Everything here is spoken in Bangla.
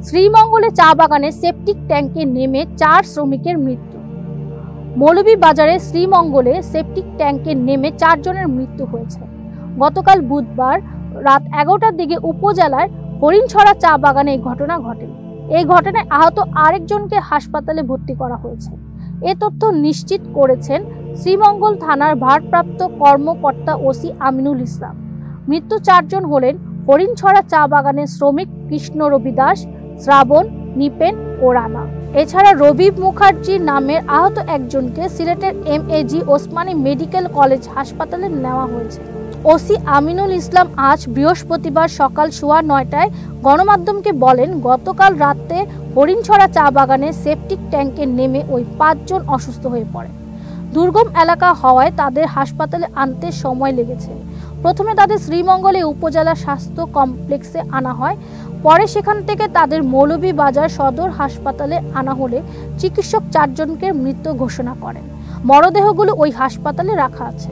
শ্রীমঙ্গলে চা বাগানে সেপটিক ট্যাঙ্কে নেমে 4 শ্রমিকের মৃত্যু। মৌলভীবাজারে শ্রীমঙ্গলে সেপটিক ট্যাঙ্কে নেমে 4 জনের মৃত্যু হয়েছে। গতকাল বুধবার রাত 11টার দিকে উপজেলার হরিণছড়া চা বাগানে এই ঘটনা ঘটে। এই ঘটনায় আহত আরেকজনকে হাসপাতালে ভর্তি করা হয়েছে। এ তথ্য নিশ্চিত করেছেন শ্রীমঙ্গল থানার ভারপ্রাপ্ত কর্মকর্তা ওসি আমিনুল ইসলাম। মৃত্যু 4 জন হলেন হরিণছড়া চা বাগানের শ্রমিক কৃষ্ণ রবি দাস, শ্রাবণ, নিপেন ও রানা। এছাড়া রবি মুখার্জি নামের আহত একজনকে সিলেটের MAG ওসমানী মেডিকেল কলেজ হাসপাতালে নেওয়া হয়েছে। ওসি আমিনুল ইসলাম আজ বৃহস্পতিবার সকাল 9:15টায় গণমাধ্যমকে বলেন, গতকাল রাতে হরিণছড়া চা বাগানে সেপটিক ট্যাঙ্কে নেমে ওই 5 জন অসুস্থ হয়ে পড়ে। দুর্গম এলাকা হওয়ায় তাদের হাসপাতালে আনতে সময় লেগেছে। প্রথমে তাদের শ্রীমঙ্গলে উপজেলা স্বাস্থ্য কমপ্লেক্সে আনা হয়। পরে সেখান থেকে তাদের মৌলভীবাজার সদর হাসপাতালে আনা হলে চিকিৎসক 4 জনকে মৃত ঘোষণা করেন। মরদেহগুলো ওই হাসপাতালে রাখা আছে।